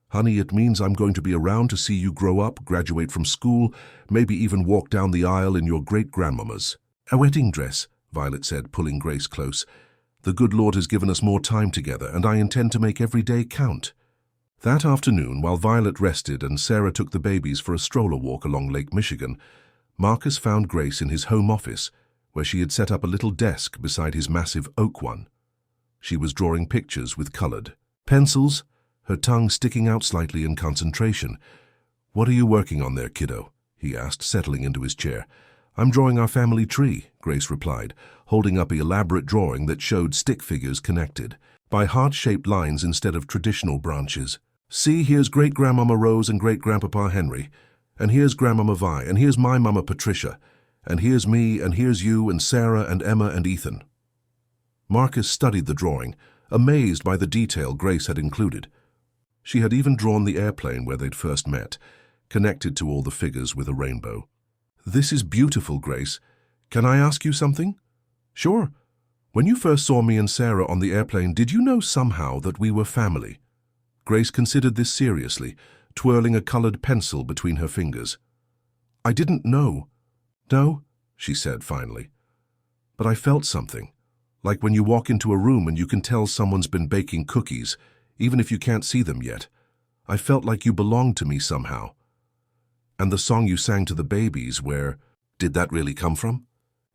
"Honey, it means I'm going to be around to see you grow up, graduate from school, maybe even walk down the aisle in your great-grandmama's." "A wedding dress," Violet said, pulling Grace close. "The good Lord has given us more time together, and I intend to make every day count." That afternoon, while Violet rested and Sarah took the babies for a stroller walk along Lake Michigan, Marcus found Grace in his home office, where she had set up a little desk beside his massive oak one. She was drawing pictures with colored pencils, her tongue sticking out slightly in concentration. "What are you working on there, kiddo?" he asked, settling into his chair. "I'm drawing our family tree," Grace replied, holding up an elaborate drawing that showed stick figures connected by heart-shaped lines instead of traditional branches. "See, here's great-grandmama Rose and great-grandpapa Henry, and here's grandmama Vi, and here's my mama Patricia, and here's me, and here's you, and Sarah, and Emma, and Ethan." Marcus studied the drawing, amazed by the detail Grace had included. She had even drawn the airplane where they'd first met, connected to all the figures with a rainbow. "This is beautiful, Grace. Can I ask you something?" "Sure. When you first saw me and Sarah on the airplane, did you know somehow that we were family?" Grace considered this seriously, twirling a colored pencil between her fingers. "I didn't know." "No," she said finally. "But I felt something, like when you walk into a room and you can tell someone's been baking cookies, even if you can't see them yet. I felt like you belonged to me somehow. And the song you sang to the babies, where did that really come from?"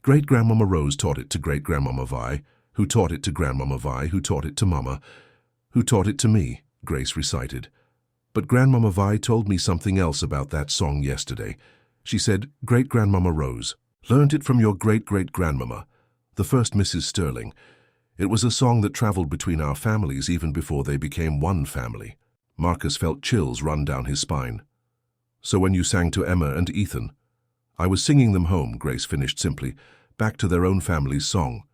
"Great-grandmama Rose taught it to great-grandmama Vi, who taught it to grandmama Vi, who taught it to Mama, who taught it to me," Grace recited. "But Grandmama Vi told me something else about that song yesterday. She said, Great-grandmama Rose learned it from your great-great-grandmama, the first Mrs. Sterling. It was a song that traveled between our families even before they became one family." Marcus felt chills run down his spine. "So when you sang to Emma and Ethan?" "I was singing them home," Grace finished simply, "back to their own family's song."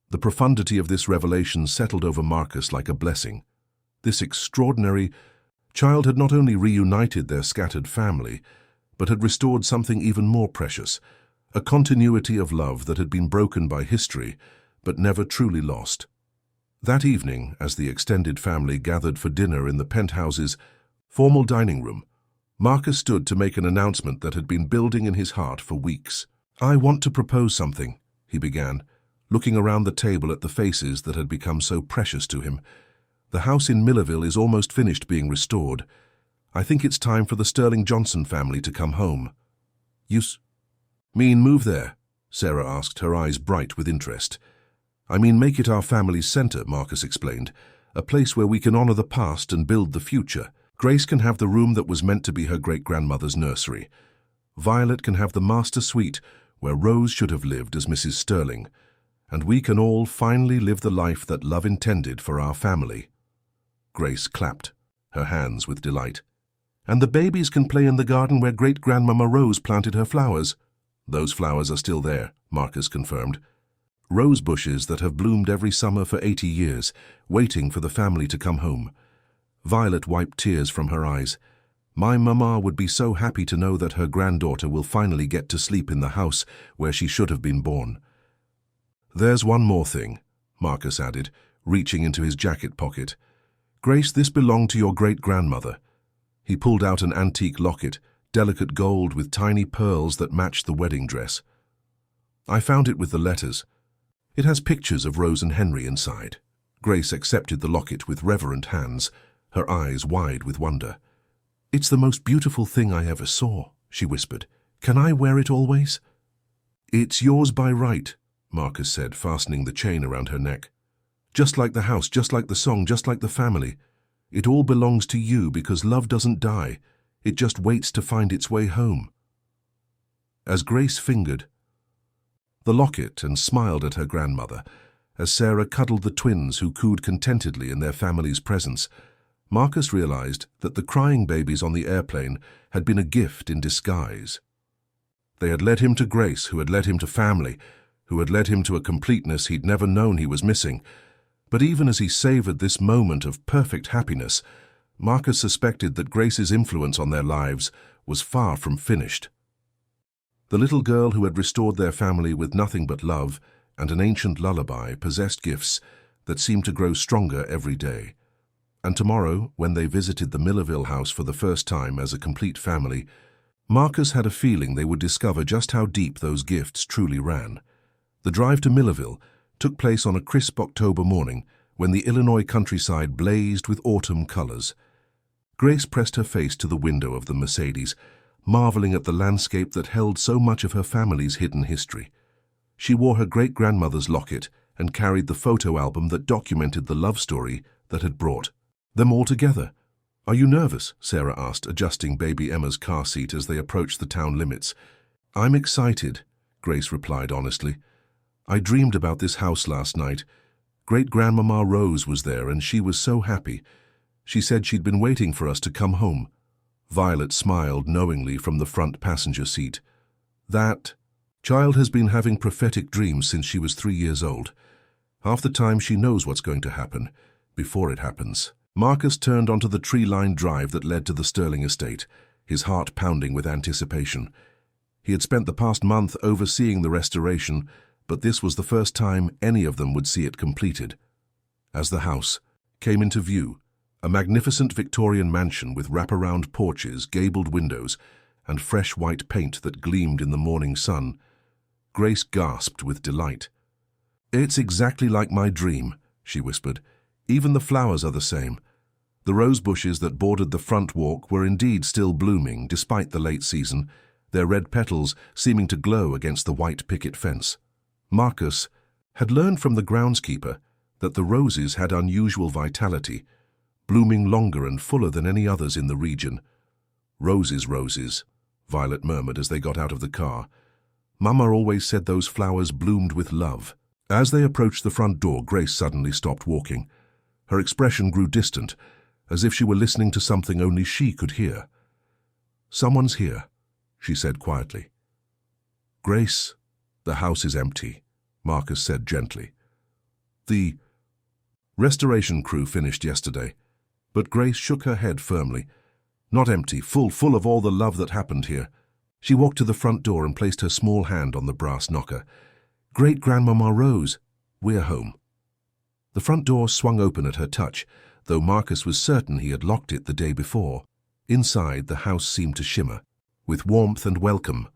The profundity of this revelation settled over Marcus like a blessing. This extraordinary child had not only reunited their scattered family, but had restored something even more precious, a continuity of love that had been broken by history, but never truly lost. That evening, as the extended family gathered for dinner in the penthouse's formal dining room, Marcus stood to make an announcement that had been building in his heart for weeks. "I want to propose something," he began, looking around the table at the faces that had become so precious to him. "The house in Millerville is almost finished being restored. I think it's time for the Sterling Johnson family to come home." "You mean move there?" Sarah asked, her eyes bright with interest. "I mean make it our family's center," Marcus explained, "a place where we can honor the past and build the future. Grace can have the room that was meant to be her great-grandmother's nursery. Violet can have the master suite where Rose should have lived as Mrs. Sterling. And we can all finally live the life that love intended for our family." Grace clapped, her hands with delight. "And the babies can play in the garden where great-grandmama Rose planted her flowers." "Those flowers are still there," Marcus confirmed. "Rose bushes that have bloomed every summer for 80 years, waiting for the family to come home." Violet wiped tears from her eyes. "My mama would be so happy to know that her granddaughter will finally get to sleep in the house where she should have been born." "There's one more thing," Marcus added, reaching into his jacket pocket. "Grace, this belonged to your great-grandmother." He pulled out an antique locket, delicate gold with tiny pearls that matched the wedding dress. "I found it with the letters. It has pictures of Rose and Henry inside." Grace accepted the locket with reverent hands, her eyes wide with wonder. "It's the most beautiful thing I ever saw," she whispered. "Can I wear it always?" "It's yours by right," Marcus said, fastening the chain around her neck. "Just like the house, just like the song, just like the family. It all belongs to you because love doesn't die. It just waits to find its way home." As Grace fingered the locket and smiled at her grandmother, as Sarah cuddled the twins who cooed contentedly in their family's presence, Marcus realized that the crying babies on the airplane had been a gift in disguise. They had led him to Grace, who had led him to family, who had led him to a completeness he'd never known he was missing. But even as he savored this moment of perfect happiness, Marcus suspected that Grace's influence on their lives was far from finished. The little girl who had restored their family with nothing but love and an ancient lullaby possessed gifts that seemed to grow stronger every day. And tomorrow, when they visited the Millerville house for the first time as a complete family, Marcus had a feeling they would discover just how deep those gifts truly ran. The drive to Millerville took place on a crisp October morning when the Illinois countryside blazed with autumn colors. Grace pressed her face to the window of the Mercedes, marveling at the landscape that held so much of her family's hidden history. She wore her great-grandmother's locket and carried the photo album that documented the love story that had brought them all together. "Are you nervous?" Sarah asked, adjusting baby Emma's car seat as they approached the town limits. "I'm excited," Grace replied honestly. "I dreamed about this house last night. Great-grandmama Rose was there and she was so happy. She said she'd been waiting for us to come home." Violet smiled knowingly from the front passenger seat. "That child has been having prophetic dreams since she was 3 years old. Half the time she knows what's going to happen, before it happens." Marcus turned onto the tree-lined drive that led to the Sterling estate, his heart pounding with anticipation. He had spent the past month overseeing the restoration, but this was the first time any of them would see it completed. As the house came into view, a magnificent Victorian mansion with wraparound porches, gabled windows, and fresh white paint that gleamed in the morning sun, Grace gasped with delight. "It's exactly like my dream," she whispered. "Even the flowers are the same." The rose bushes that bordered the front walk were indeed still blooming despite the late season, their red petals seeming to glow against the white picket fence. Marcus had learned from the groundskeeper that the roses had unusual vitality, blooming longer and fuller than any others in the region. "Roses, roses," Violet murmured as they got out of the car. "Mama always said those flowers bloomed with love." As they approached the front door, Grace suddenly stopped walking. Her expression grew distant, as if she were listening to something only she could hear. "Someone's here," she said quietly. "Grace, the house is empty," Marcus said gently. "The restoration crew finished yesterday," but Grace shook her head firmly. "Not empty, full of all the love that happened here." She walked to the front door and placed her small hand on the brass knocker. "Great-grandmama Rose, we're home." The front door swung open at her touch, though Marcus was certain he had locked it the day before. Inside, the house seemed to shimmer, with warmth and welcome.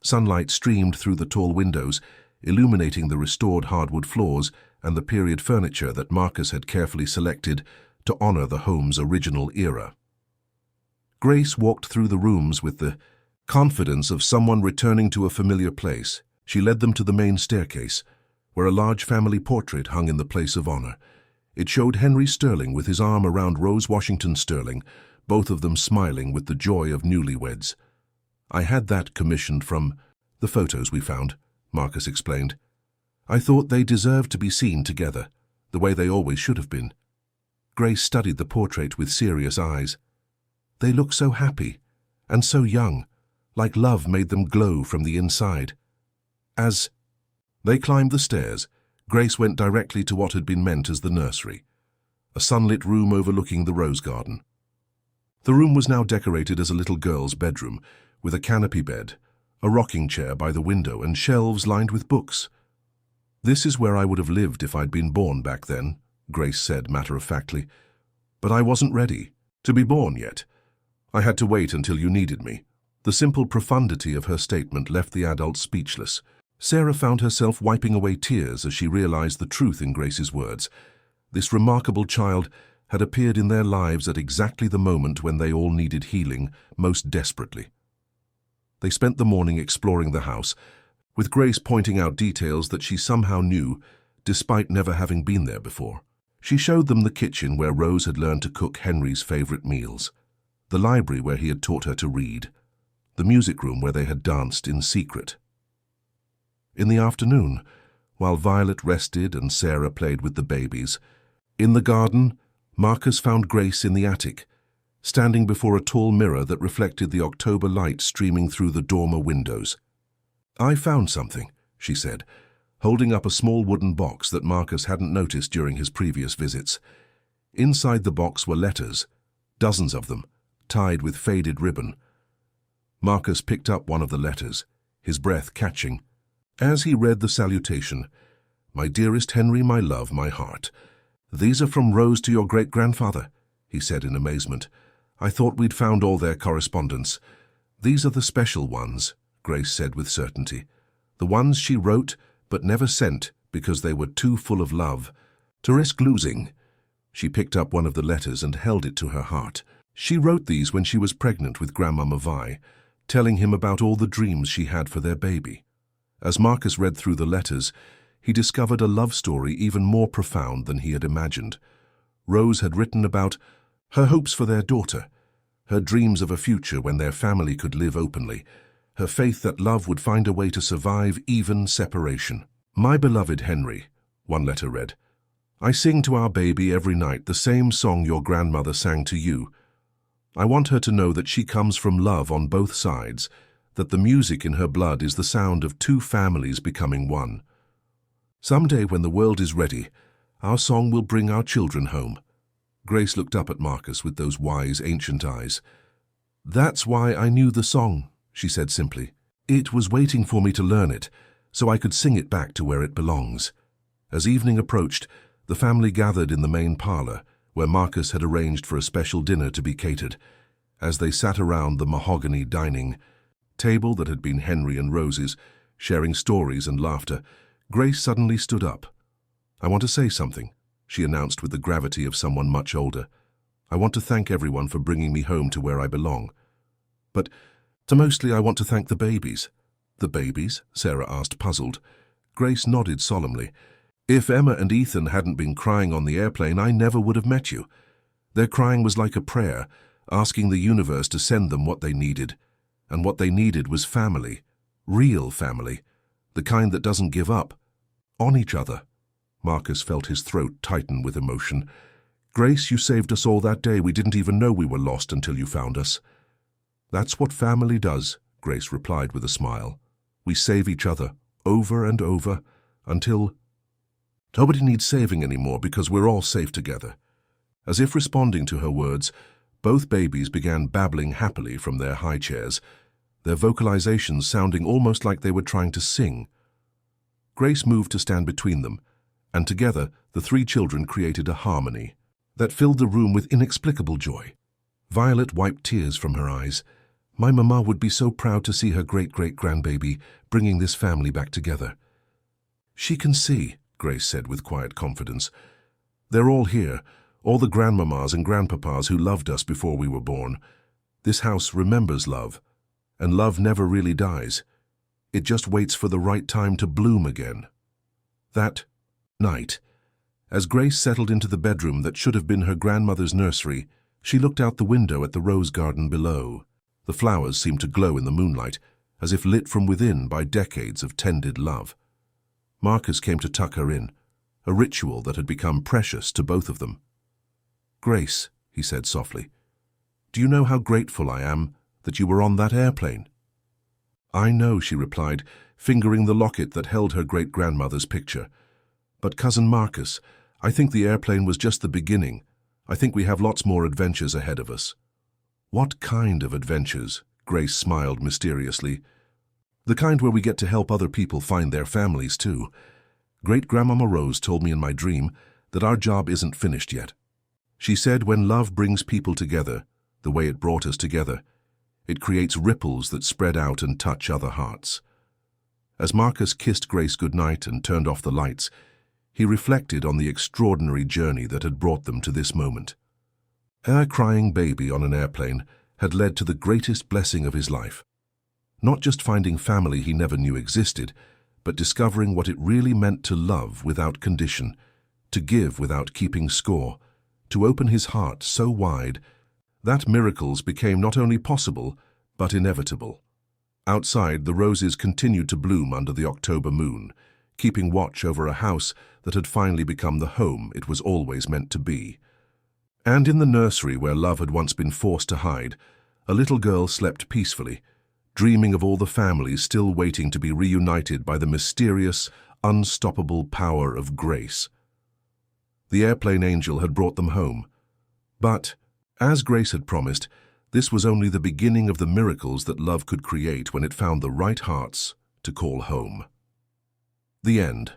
Sunlight streamed through the tall windows, illuminating the restored hardwood floors and the period furniture that Marcus had carefully selected to honor the home's original era. Grace walked through the rooms with the confidence of someone returning to a familiar place. She led them to the main staircase, where a large family portrait hung in the place of honor. It showed Henry Sterling with his arm around Rose Washington Sterling, both of them smiling with the joy of newlyweds. "I had that commissioned from the photos we found," Marcus explained. "I thought they deserved to be seen together, the way they always should have been." Grace studied the portrait with serious eyes. "They look so happy, and so young, like love made them glow from the inside." As they climbed the stairs, Grace went directly to what had been meant as the nursery, a sunlit room overlooking the rose garden. The room was now decorated as a little girl's bedroom, with a canopy bed, a rocking chair by the window, and shelves lined with books. "This is where I would have lived if I'd been born back then," Grace said matter-of-factly. "But I wasn't ready to be born yet. I had to wait until you needed me." The simple profundity of her statement left the adult speechless. Sarah found herself wiping away tears as she realized the truth in Grace's words. This remarkable child had appeared in their lives at exactly the moment when they all needed healing most desperately. They spent the morning exploring the house, with Grace pointing out details that she somehow knew, despite never having been there before. She showed them the kitchen where Rose had learned to cook Henry's favorite meals, the library where he had taught her to read, the music room where they had danced in secret. In the afternoon, while Violet rested and Sarah played with the babies, in the garden, Marcus found Grace in the attic, standing before a tall mirror that reflected the October light streaming through the dormer windows. "I found something," she said, holding up a small wooden box that Marcus hadn't noticed during his previous visits. Inside the box were letters, dozens of them, tied with faded ribbon. Marcus picked up one of the letters, his breath catching. As he read the salutation, "My dearest Henry, my love, my heart. These are from Rose to your great-grandfather," he said in amazement. "I thought we'd found all their correspondence. These are the special ones," Grace said with certainty. "The ones she wrote but never sent because they were too full of love to risk losing." She picked up one of the letters and held it to her heart. She wrote these when she was pregnant with Grandmama Vi, telling him about all the dreams she had for their baby. As Marcus read through the letters, he discovered a love story even more profound than he had imagined. Rose had written about her hopes for their daughter, her dreams of a future when their family could live openly, her faith that love would find a way to survive even separation. "My beloved Henry," one letter read, "I sing to our baby every night the same song your grandmother sang to you. I want her to know that she comes from love on both sides, that the music in her blood is the sound of two families becoming one. Someday when the world is ready, our song will bring our children home." Grace looked up at Marcus with those wise, ancient eyes. "That's why I knew the song," she said simply. "It was waiting for me to learn it, so I could sing it back to where it belongs." As evening approached, the family gathered in the main parlor, where Marcus had arranged for a special dinner to be catered. As they sat around the mahogany dining table that had been Henry and Rose's, sharing stories and laughter, Grace suddenly stood up. "I want to say something," she announced with the gravity of someone much older. "I want to thank everyone for bringing me home to where I belong. But mostly I want to thank the babies." "The babies?" Sarah asked, puzzled. Grace nodded solemnly. "If Emma and Ethan hadn't been crying on the airplane, I never would have met you. Their crying was like a prayer, asking the universe to send them what they needed. And what they needed was family, real family, the kind that doesn't give up on each other." Marcus felt his throat tighten with emotion. "Grace, you saved us all that day. We didn't even know we were lost until you found us." "That's what family does," Grace replied with a smile. "We save each other, over and over, until nobody needs saving anymore because we're all safe together." As if responding to her words, both babies began babbling happily from their high chairs, their vocalizations sounding almost like they were trying to sing. Grace moved to stand between them, and together the three children created a harmony that filled the room with inexplicable joy. Violet wiped tears from her eyes. "My mama would be so proud to see her great-great-grandbaby bringing this family back together." "She can see," Grace said with quiet confidence. "They're all here, all the grandmamas and grandpapas who loved us before we were born. This house remembers love, and love never really dies. It just waits for the right time to bloom again." That night, as Grace settled into the bedroom that should have been her grandmother's nursery, she looked out the window at the rose garden below. The flowers seemed to glow in the moonlight, as if lit from within by decades of tended love. Marcus came to tuck her in, a ritual that had become precious to both of them. "Grace," he said softly, "do you know how grateful I am that you were on that airplane?" "I know," she replied, fingering the locket that held her great-grandmother's picture. "But Cousin Marcus, I think the airplane was just the beginning. I think we have lots more adventures ahead of us." "What kind of adventures?" Grace smiled mysteriously. "The kind where we get to help other people find their families, too. Great-grandmama Rose told me in my dream that our job isn't finished yet. She said when love brings people together, the way it brought us together, it creates ripples that spread out and touch other hearts." As Marcus kissed Grace goodnight and turned off the lights, he reflected on the extraordinary journey that had brought them to this moment. A crying baby on an airplane had led to the greatest blessing of his life. not just finding family he never knew existed, but discovering what it really meant to love without condition, to give without keeping score, to open his heart so wide that miracles became not only possible, but inevitable. Outside, the roses continued to bloom under the October moon, keeping watch over a house that had finally become the home it was always meant to be. And in the nursery where love had once been forced to hide, a little girl slept peacefully, dreaming of all the families still waiting to be reunited by the mysterious, unstoppable power of grace. The airplane angel had brought them home. But, as Grace had promised, this was only the beginning of the miracles that love could create when it found the right hearts to call home. The end.